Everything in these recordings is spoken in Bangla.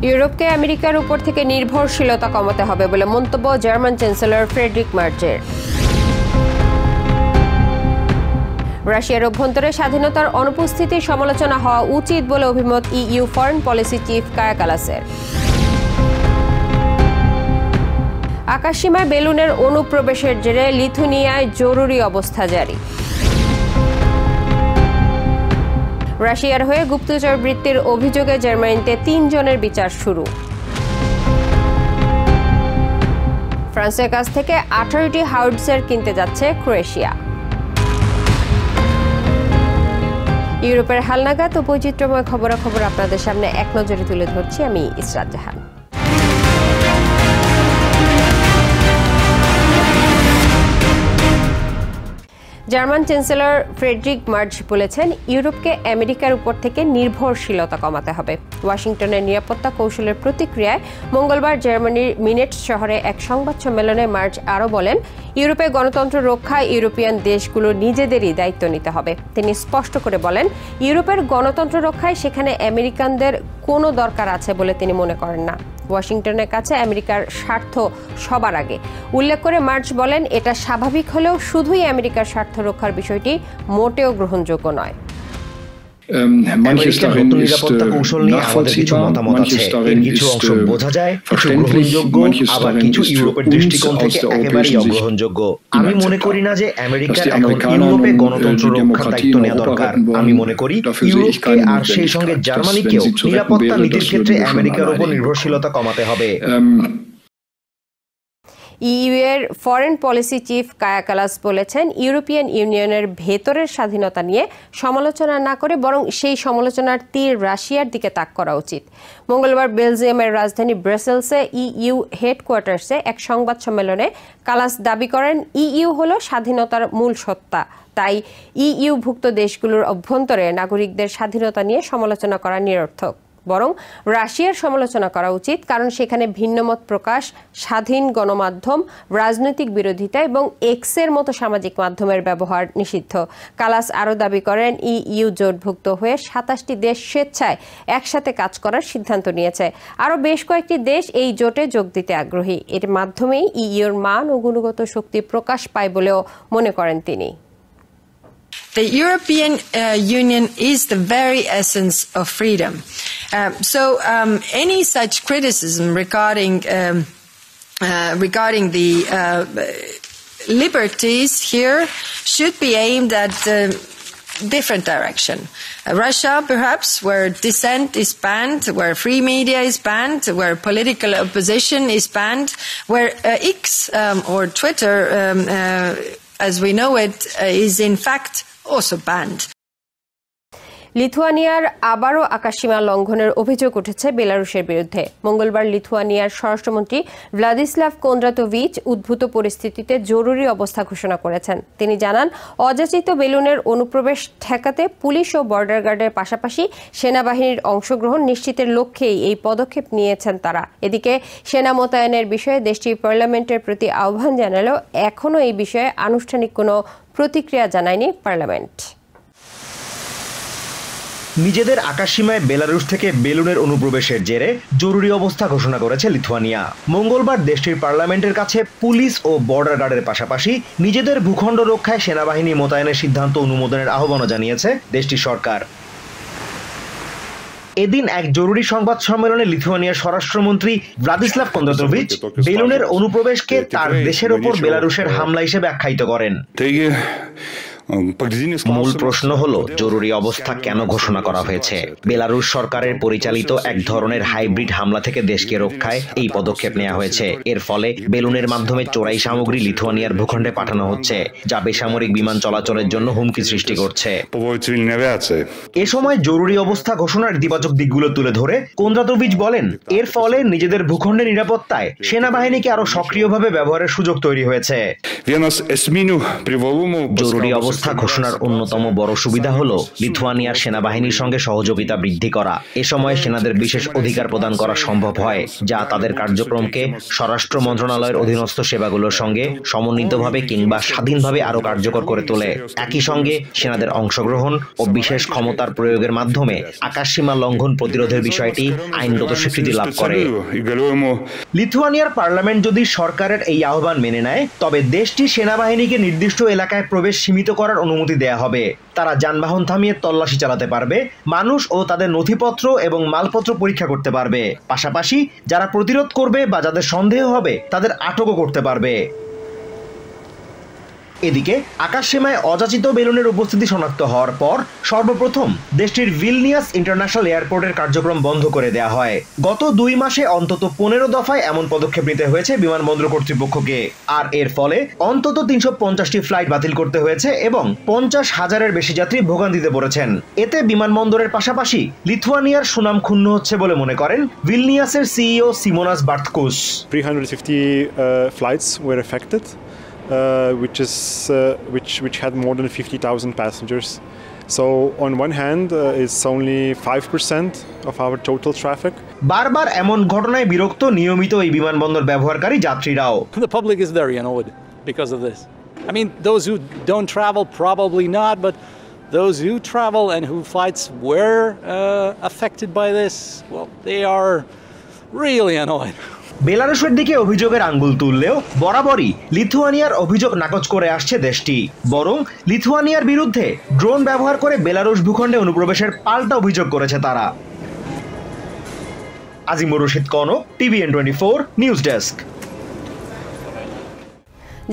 ইউরোপকে আমেরিকার উপর থেকে নির্ভরশীলতা কমাতে হবে বলে মন্তব্য জার্মান চ্যান্সেলর ফ্রেডরিক মার্চের। রাশিয়ার অভ্যন্তরে স্বাধীনতার অনুপস্থিতির সমালোচনা হওয়া উচিত বলে অভিমত ইইউ ফরেন পলিসি চিফ কায়া কালাসের। আকাশসীমায় বেলুনের অনুপ্রবেশের জেরে লিথুয়ানিয়ায় জরুরি অবস্থা জারি। রাশিয়ার হয়ে গুপ্তচর বৃত্তির অভিযোগে জার্মানিতে ৩ জনের বিচার শুরু। ফ্রান্সের কাছ থেকে ১৮টি হাউটজার কিনতে যাচ্ছে ক্রোয়েশিয়া। ইউরোপের হালনাগাদ ও বৈচিত্র্যময় খবরাখবর আপনাদের সামনে এক নজরে তুলে ধরছি আমি ইসরাত জাহান। জার্মান চ্যান্সেলর ফ্রেডরিক মার্চ বলেছেন, ইউরোপকে আমেরিকার উপর থেকে নির্ভরশীলতা কমাতে হবে। ওয়াশিংটনের নিরাপত্তা কৌশলের প্রতিক্রিয়ায় মঙ্গলবার জার্মানির মিনেট শহরে এক সংবাদ সম্মেলনে মার্চ আরও বলেন, ইউরোপে গণতন্ত্র রক্ষায় ইউরোপিয়ান দেশগুলো নিজেদেরই দায়িত্ব নিতে হবে। তিনি স্পষ্ট করে বলেন, ইউরোপের গণতন্ত্র রক্ষায় সেখানে আমেরিকানদের কোনো দরকার আছে বলে তিনি মনে করেন না। ওয়াশিংটনের কাছে আমেরিকার স্বার্থ সবার আগে উল্লেখ করে মার্চ বলেন, এটা স্বাভাবিক হলেও শুধুই আমেরিকার স্বার্থ রক্ষার বিষয়টি মোটেও গ্রহণযোগ্য নয়। আমেরিকার নতুন নিরাপত্তা কৌশল নিয়ে আমাদের কিছু মতামত আছে। এর কিছু অংশ বোঝা যায়, কিছু গ্রহণযোগ্য, আবার কিছু ইউরোপের দৃষ্টিকোণ থেকে একেবারেই অগ্রহণযোগ্য। আমি মনে করি না যে আমেরিকার এখন ইউরোপে গণতন্ত্র রক্ষার দায়িত্ব নেওয়া দরকার। আমি মনে করি ইউরোপকে আর সেই সঙ্গে জার্মানিকেও নিরাপত্তা নীতির ক্ষেত্রে আমেরিকার উপর নির্ভরশীলতা কমাতে হবে। ইইউ এর ফরেন পলিসি চিফ কায়া কালাস বলেছেন, ইউরোপিয়ান ইউনিয়নের ভেতরের স্বাধীনতা নিয়ে সমালোচনা না করে বরং সেই সমালোচনার তীর রাশিয়ার দিকে তাক করা উচিত। মঙ্গলবার বেলজিয়ামের রাজধানী ব্রাসেলসে ইইউ হেডকোয়ার্টার্সে এক সংবাদ সম্মেলনে কালাস দাবি করেন, ইইউ হলো স্বাধীনতার মূল সত্তা। তাই ইইউভুক্ত দেশগুলোর অভ্যন্তরে নাগরিকদের স্বাধীনতা নিয়ে সমালোচনা করা নিরর্থক। বরং রাশিয়ার সমালোচনা করা উচিত, কারণ সেখানে ভিন্নমত প্রকাশ, স্বাধীন গণমাধ্যম, রাজনৈতিক বিরোধিতা এবং এক্সের মতো সামাজিক মাধ্যমের ব্যবহার নিষিদ্ধ। কালাস আরও দাবি করেন, ইইউ জোটভুক্ত হয়ে ২৭টি দেশ স্বেচ্ছায় একসাথে কাজ করার সিদ্ধান্ত নিয়েছে। আরও বেশ কয়েকটি দেশ এই জোটে যোগ দিতে আগ্রহী। এর মাধ্যমেই ইইউর মান ও গুণগত শক্তি প্রকাশ পায় বলেও মনে করেন তিনি। The European Union is the very essence of freedom. Any such criticism regarding the liberties here should be aimed at different direction. Russia, perhaps, where dissent is banned, where free media is banned, where political opposition is banned, where X or Twitter, as we know it, is in fact also banned. লিথুয়ানিয়ার আবারও আকাশসীমা লঙ্ঘনের অভিযোগ উঠেছে বেলারুশের বিরুদ্ধে। মঙ্গলবার লিথুয়ানিয়ার স্বরাষ্ট্রমন্ত্রী ভ্লাদিস্লাভ কোন্দ্রাতোভিচ উদ্ভূত পরিস্থিতিতে জরুরি অবস্থা ঘোষণা করেছেন। তিনি জানান, অযাচিত বেলুনের অনুপ্রবেশ ঠেকাতে পুলিশ ও বর্ডার গার্ডের পাশাপাশি সেনাবাহিনীর অংশগ্রহণ নিশ্চিতের লক্ষ্যেই এই পদক্ষেপ নিয়েছেন তারা। এদিকে সেনা মোতায়েনের বিষয়ে দেশটির পার্লামেন্টের প্রতি আহ্বান জানালেও এখনও এই বিষয়ে আনুষ্ঠানিক কোনো প্রতিক্রিয়া জানায়নি পার্লামেন্ট। নিজেদের আকাশসীমায় বেলারুশ থেকে বেলুনের অনুপ্রবেশের জেরে জরুরি অবস্থা ঘোষণা করেছে লিথুয়ানিয়া। মঙ্গলবার দেশটির পার্লামেন্টের কাছে পুলিশ ও বর্ডার গার্ডের পাশাপাশি নিজেদের ভূখণ্ড রক্ষায় সেনাবাহিনী মোতায়েনের সিদ্ধান্ত অনুমোদনের আহ্বানও জানিয়েছে দেশটির সরকার। এদিন এক জরুরি সংবাদ সম্মেলনে লিথুয়ানিয়ার স্বরাষ্ট্রমন্ত্রী ভ্লাদিস্লাভ কোন্দ্রাতোভিচ বেলুনের অনুপ্রবেশকে তার দেশের ওপর বেলারুশের হামলা হিসেবে আখ্যায়িত করেন। মূল প্রশ্ন হলো, জরুরি অবস্থা কেন ঘোষণা করা হয়েছে? বেলারুশ সরকারের পরিচালিত এক ধরনের হাইব্রিড হামলা থেকে দেশকে রক্ষায় এই পদক্ষেপ নেওয়া হয়েছে। এর ফলে বেলুনের মাধ্যমে চোরাই সামগ্রী লিথুয়ানিয়ার ভূখণ্ডে পাঠানো হচ্ছে, যা বেসামরিক বিমান চলাচলের জন্য হুমকি সৃষ্টি করছে। এ সময় জরুরি অবস্থা ঘোষণার ইতিবাচক দিকগুলো তুলে ধরে কোন্দ্রাতোভিচ বলেন, এর ফলে নিজেদের ভূখণ্ডের নিরাপত্তায় সেনাবাহিনীকে আরো সক্রিয়ভাবে ব্যবহারের সুযোগ তৈরি হয়েছে। জরুরি অবস্থা অবস্থা ঘোষণার অন্যতম বড় সুবিধা হলো লিথুয়ানিয়ার সেনাবাহিনীর সঙ্গে সহযোগিতা বৃদ্ধি করা। এ সময় সেনাদের বিশেষ অধিকার প্রদান করা সম্ভব হয়, যা তাদের কার্যক্রমকে স্বরাষ্ট্র মন্ত্রণালয়ের অধীনস্থ সেবাগুলোর সঙ্গে সমন্বিতভাবে কিংবা স্বাধীনভাবে আরো কার্যকর করে তোলে। একই সঙ্গে সেনাদের অংশগ্রহণ ও বিশেষ ক্ষমতার প্রয়োগের মাধ্যমে আকাশসীমা লঙ্ঘন প্রতিরোধের বিষয়টি আইনগত স্বীকৃতি লাভ করে। লিথুয়ানিয়ার পার্লামেন্ট যদি সরকারের এই আহ্বান মেনে নেয়, তবে দেশটি সেনাবাহিনীকে নির্দিষ্ট এলাকায় প্রবেশ সীমিত করার অনুমতি দেয়া হবে। তারা যানবাহন থামিয়ে তল্লাশি চালাতে পারবে, মানুষ ও তাদের নথিপত্র এবং মালপত্র পরীক্ষা করতে পারবে। পাশাপাশি যারা প্রতিরোধ করবে বা যাদের সন্দেহ হবে তাদের আটকও করতে পারবে। এদিকে আকাশসীমায় অযাচিত বেলুনের উপস্থিতি শনাক্ত হওয়ার পর সর্বপ্রথম দেশটির ভিলনিয়াস ইন্টারন্যাশনাল এয়ারপোর্টের কার্যক্রম বন্ধ করে দেওয়া হয়। গত 2 মাসে অন্তত 15 দফায় এমন পদক্ষেপ নিতে হয়েছে বিমানবন্দর কর্তৃপক্ষকে। আর এর ফলে অন্তত 350টি ফ্লাইট বাতিল করতে হয়েছে এবং 50,000-এর বেশি যাত্রী ভোগান্তিতে পড়েছেন। এতে বিমানবন্দরের পাশাপাশি লিথুয়ানিয়ার সুনাম ক্ষুণ্ণ হচ্ছে বলে মনে করেন ভিলনিয়াসের CEO সিমোনাস বার্থকুস। 350 flights were affected. Which had more than 50,000 passengers. So on one hand, it's only 5% of our total traffic. বারবার এমন ঘটনায় বিরক্ত নিয়মিত এই বিমানবন্দর ব্যবহারকারী যাত্রীরাও। The public is very annoyed because of this. I mean, those who don't travel probably not, but those who travel and who flights were affected by this, well, they are really annoyed. বেলারুশের দিকে অভিযোগের আঙ্গুল তুললেও বরাবরই লিথুয়ানিয়ার অভিযোগ নাকচ করে আসছে দেশটি। বরং লিথুয়ানিয়ার বিরুদ্ধে ড্রোন ব্যবহার করে বেলারুশ ভূখণ্ডে অনুপ্রবেশের পাল্টা অভিযোগ করেছে তারা। Azimur Rashid Kanak, TVN 24 news desk.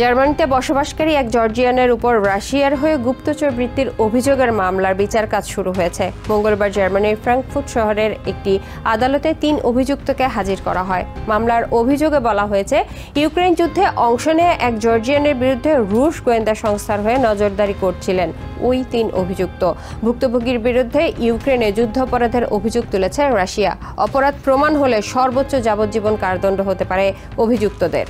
জার্মানিতে বসবাসকারী এক জর্জিয়ানের উপর রাশিয়ার হয়ে গুপ্তচর বৃত্তির অভিযোগের মামলার বিচার কাজ শুরু হয়েছে। মঙ্গলবার জার্মানির ফ্রাঙ্কফুর্ট শহরের একটি আদালতে 3 অভিযুক্তকে হাজির করা হয়। মামলার অভিযোগে বলা হয়েছে, ইউক্রেন যুদ্ধে অংশ নেয়া এক জর্জিয়ানের বিরুদ্ধে রুশ গোয়েন্দা সংস্থার হয়ে নজরদারি করছিলেন ওই 3 অভিযুক্ত। ভুক্তভোগীর বিরুদ্ধে ইউক্রেনে যুদ্ধাপরাধের অভিযোগ তুলেছে রাশিয়া। অপরাধ প্রমাণ হলে সর্বোচ্চ যাবজ্জীবন কারাদণ্ড হতে পারে অভিযুক্তদের।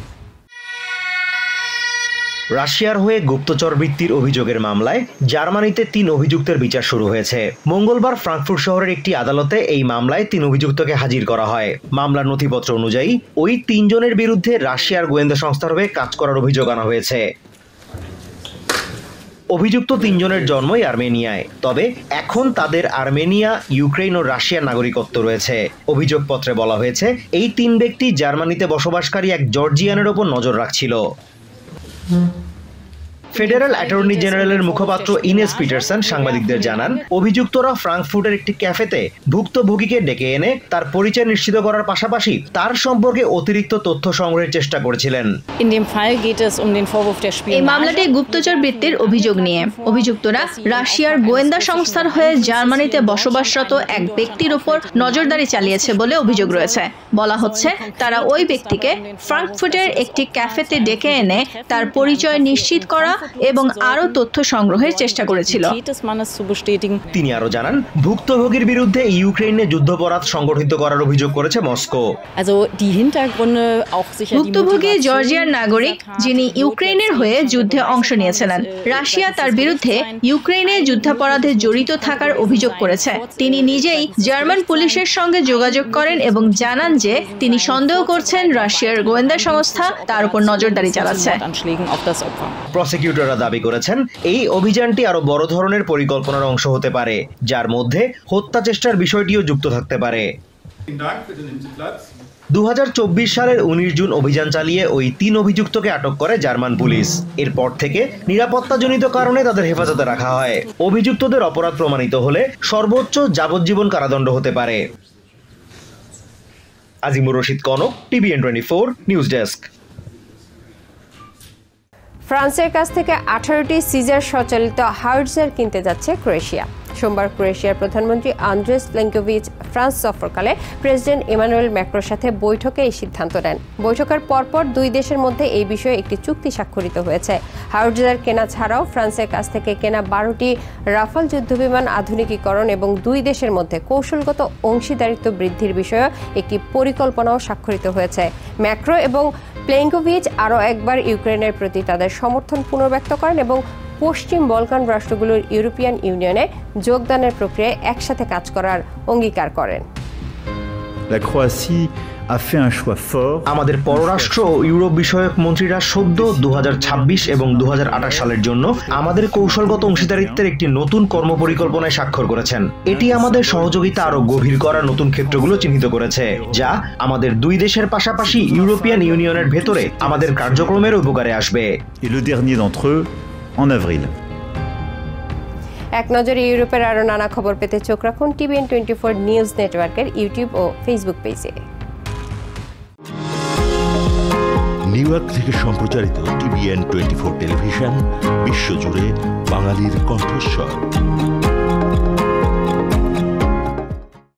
রাশিয়ার হয়ে গুপ্তচর বৃত্তির অভিযোগের মামলায় জার্মানিতে 3 অভিযুক্তের বিচার শুরু হয়েছে। মঙ্গলবার ফ্রাঙ্কফুর্ট শহরের একটি আদালতে এই মামলায় 3 অভিযুক্তকে হাজির করা হয়। মামলার নথিপত্র অনুযায়ী ওই 3 জনের বিরুদ্ধে রাশিয়ার গোয়েন্দা সংস্থার হয়ে কাজ করার অভিযোগ আনা হয়েছে। অভিযুক্ত 3 জনের জন্মই আর্মেনিয়ায়, তবে এখন তাদের আর্মেনিয়া, ইউক্রেন ও রাশিয়ার নাগরিকত্ব রয়েছে। অভিযোগপত্রে বলা হয়েছে, এই 3 ব্যক্তি জার্মানিতে বসবাসকারী এক জর্জিয়ানের উপর নজর রাখছিল। ফেডারেল অ্যাটর্নি জেনারেলের মুখপাত্র ইনেস পিটারসন সাংবাদিকদের জানান, অভিযুক্তরা ফ্রাঙ্কফুর্টের একটি ক্যাফেতে ভুক্তভোগীকে ডেকে এনে তার পরিচয় নিশ্চিত করার পাশাপাশি তার সম্পর্কে অতিরিক্ত তথ্য সংগ্রহের চেষ্টা করেছিলেন। এই মামলাটি গুপ্তচর বৃত্তির অভিযোগ নিয়ে। অভিযুক্তরা রাশিয়ার গোয়েন্দা সংস্থার হয়ে জার্মানিতে বসবাসরত এক ব্যক্তির উপর নজরদারি চালিয়েছে বলে অভিযোগ রয়েছে। বলা হচ্ছে, তারা ওই ব্যক্তিকে ফ্রাঙ্কফুর্টের একটি ক্যাফেতে ডেকে এনে তার পরিচয় নিশ্চিত করা এবং আরো তথ্য সংগ্রহের চেষ্টা করেছিল। তিনি আরো জানান, ভুক্তভোগীর বিরুদ্ধে ইউক্রেনে যুদ্ধাপরাধ সংগঠিত করার অভিযোগ করেছে মস্কো। ভুক্তভোগী জর্জিয়ার নাগরিক, যিনি ইউক্রেনের হয়ে যুদ্ধে অংশ নিয়েছিলেন। রাশিয়া তার বিরুদ্ধে ইউক্রেনে যুদ্ধাপরাধে জড়িত থাকার অভিযোগ করেছে। তিনি নিজেই জার্মান পুলিশের সঙ্গে যোগাযোগ করেন এবং জানান যে তিনি সন্দেহ করছেন রাশিয়ার গোয়েন্দা সংস্থা তার উপর নজরদারি চালাচ্ছে। প্রসিকিউটররা দাবি করেছেন, এই অভিযানটি আরো বড় ধরনের পরিকল্পনার অংশ হতে পারে, যার মধ্যে হত্যা চেষ্টার বিষয়টিও যুক্ত থাকতে পারে। 2024 সালের 19 জুন অভিযান চালিয়ে ওই 3 অভিযুক্তকে আটক করে জার্মান পুলিশ। এরপর থেকে নিরাপত্তাজনিত কারণে তাদের হেফাজতে রাখা হয়। অভিযুক্তদের অপরাধ প্রমাণিত হলে সর্বোচ্চ যাবজ্জীবন কারাদণ্ড হতে পারে। Azimur Rashid Kanak, TVN 24 news desk. ফ্রান্সের কাছ থেকে 18টি সিজার সঞ্চালিত হাউটজার কিনতে যাচ্ছে ক্রোয়েশিয়া। সোমবার ক্রোয়েশিয়ার প্রধানমন্ত্রী Andres Plenkovic France সফরকালে president Emmanuel ম্যাক্রোর সাথে বৈঠকে এই সিদ্ধান্ত নেন। বৈঠকের পরপর 2 দেশের মধ্যে এই বিষয়ে একটি চুক্তি স্বাক্ষরিত হয়েছে। হাউটজার কেনা ছাড়াও ফ্রান্সের কাছ থেকে কেনা 12টি রাফাল যুদ্ধবিমান আধুনিকীকরণ এবং 2 দেশের মধ্যে কৌশলগত অংশীদারিত্ব বৃদ্ধির বিষয়ে একটি পরিকল্পনাও স্বাক্ষরিত হয়েছে। ম্যাক্রো এবং প্লেনকোভিচ আরও একবার ইউক্রেনের প্রতি তাদের সমর্থন পুনর্ব্যক্ত করেন এবং পশ্চিম বলকান রাষ্ট্রগুলোর ইউরোপিয়ান ইউনিয়নে যোগদানের প্রক্রিয়ায় একসাথে কাজ করার অঙ্গীকার করেন। আমাদের পররাষ্ট্র ও ইউরোপ বিষয়ক মন্ত্রীরা সদ্য 2026 এবং 2028 সালের জন্য আমাদের কৌশলগত অংশীদারিত্বের একটি নতুন কর্মপরিকল্পনায় স্বাক্ষর করেছেন। এটি আমাদের সহযোগিতা আরো গভীর করার নতুন ক্ষেত্রগুলো চিহ্নিত করেছে, যা আমাদের দুই দেশের পাশাপাশি ইউরোপিয়ান ইউনিয়নের ভেতরে আমাদের কার্যক্রমের উপকারে আসবে। এক নজরে ইউরোপের আরো নানা খবর পেতে চোখ রাখুন টিভিএন 24 নিউজ নেটওয়ার্কের ইউটিউব ও ফেসবুক পেজে। নিউ ইয়র্ক থেকে সম্প্রচারিত টিভিএন 24 টেলিভিশন বিশ্বজুড়ে বাঙালির কণ্ঠস্বর।